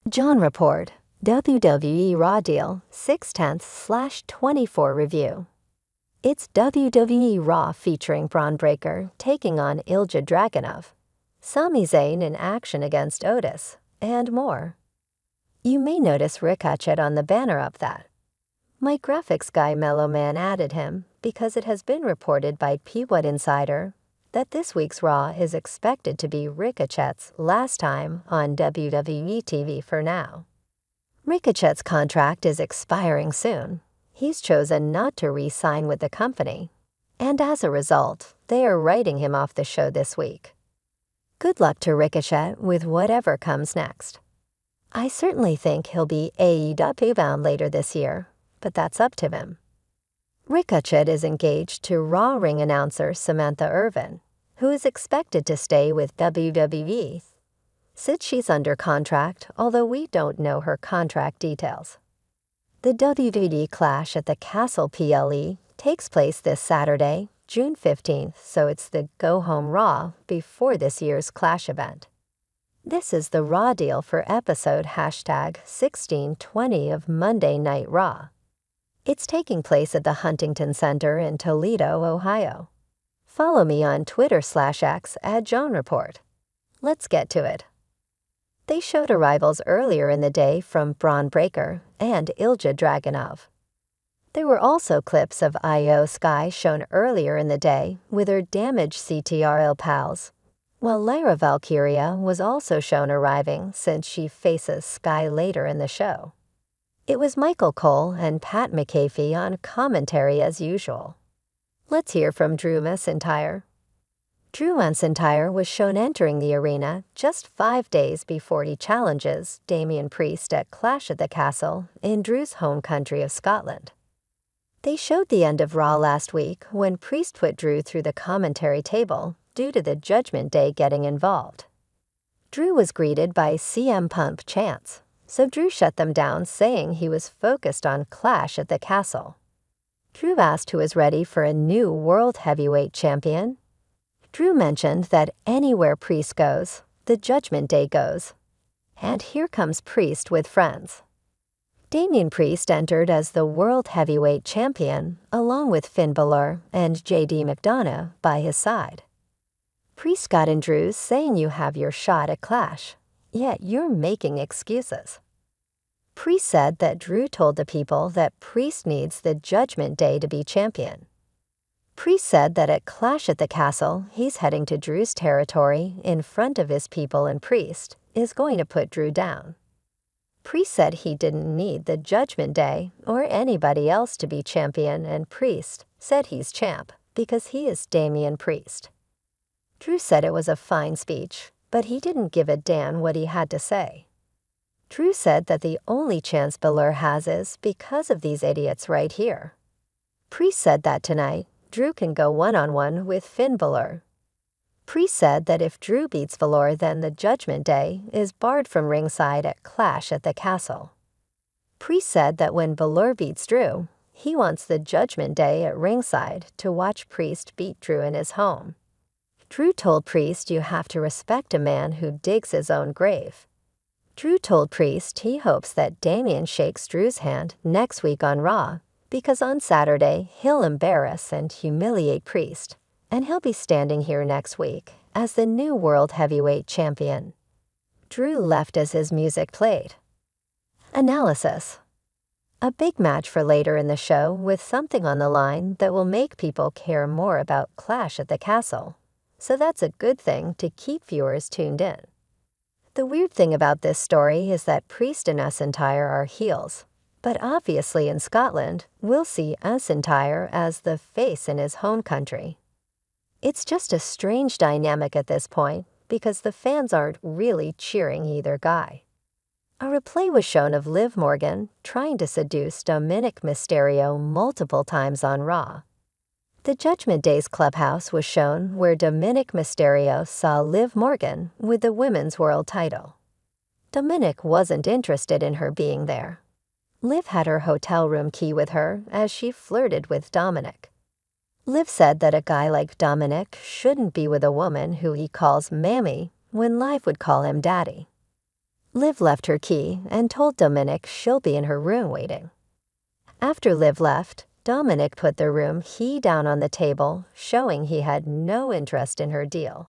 John Report, WWE Raw Deal 6/10/24 Review. It's WWE Raw featuring Braun Breaker taking on Ilja Dragunov, Sami Zayn in action against Otis, and more. You may notice Ricochet on the banner up that. My graphics guy Mellow Man added him because it has been reported by P1 Insider that this week's Raw is expected to be Ricochet's last time on WWE TV for now. Ricochet's contract is expiring soon. He's chosen not to re-sign with the company, and as a result, they are writing him off the show this week. Good luck to Ricochet with whatever comes next. I certainly think he'll be AEW bound later this year, but that's up to him. Ricochet is engaged to Raw ring announcer Samantha Irvin, who is expected to stay with WWE since she's under contract, although we don't know her contract details. The WWE Clash at the Castle PLE takes place this Saturday, June 15th, so it's the go-home Raw before this year's Clash event. This is the Raw deal for episode #1620 of Monday Night Raw. It's taking place at the Huntington Center in Toledo, Ohio. Follow me on Twitter/X @JohnReport. Let's get to it. They showed arrivals earlier in the day from Braun Breaker and Ilja Dragunov. There were also clips of Io Sky shown earlier in the day with her damaged CTRL pals, while Lyra Valkyria was also shown arriving since she faces Sky later in the show. It was Michael Cole and Pat McAfee on commentary as usual. Let's hear from Drew McIntyre. Drew McIntyre was shown entering the arena just 5 days before he challenges Damian Priest at Clash at the Castle in Drew's home country of Scotland. They showed the end of Raw last week when Priest put Drew through the commentary table due to the Judgment Day getting involved. Drew was greeted by CM Punk chants, so Drew shut them down, saying he was focused on Clash at the Castle. Drew asked who is ready for a new World Heavyweight Champion. Drew mentioned that anywhere Priest goes, the Judgment Day goes. And here comes Priest with friends. Damian Priest entered as the World Heavyweight Champion, along with Finn Balor and JD McDonough by his side. Priest got in Drew's saying you have your shot at Clash, yet you're making excuses. Priest said that Drew told the people that Priest needs the Judgment Day to be champion. Priest said that at Clash at the Castle, he's heading to Drew's territory in front of his people, and Priest is going to put Drew down. Priest said he didn't need the Judgment Day or anybody else to be champion, and Priest said he's champ because he is Damian Priest. Drew said it was a fine speech, but he didn't give a damn what he had to say. Drew said that the only chance Balor has is because of these idiots right here. Priest said that tonight, Drew can go one-on-one with Finn Balor. Priest said that if Drew beats Balor, then the Judgment Day is barred from ringside at Clash at the Castle. Priest said that when Balor beats Drew, he wants the Judgment Day at ringside to watch Priest beat Drew in his home. Drew told Priest you have to respect a man who digs his own grave. Drew told Priest he hopes that Damian shakes Drew's hand next week on Raw, because on Saturday he'll embarrass and humiliate Priest, and he'll be standing here next week as the new World Heavyweight Champion. Drew left as his music played. Analysis. A big match for later in the show with something on the line that will make people care more about Clash at the Castle, so that's a good thing to keep viewers tuned in. The weird thing about this story is that Priest and McIntyre are heels, but obviously in Scotland, we'll see McIntyre as the face in his home country. It's just a strange dynamic at this point because the fans aren't really cheering either guy. A replay was shown of Liv Morgan trying to seduce Dominic Mysterio multiple times on Raw. The Judgment Day's clubhouse was shown where Dominic Mysterio saw Liv Morgan with the Women's World title. Dominic wasn't interested in her being there. Liv had her hotel room key with her as she flirted with Dominic. Liv said that a guy like Dominic shouldn't be with a woman who he calls Mammy when Liv would call him Daddy. Liv left her key and told Dominic she'll be in her room waiting. After Liv left, Dominic put the room key down on the table, showing he had no interest in her deal.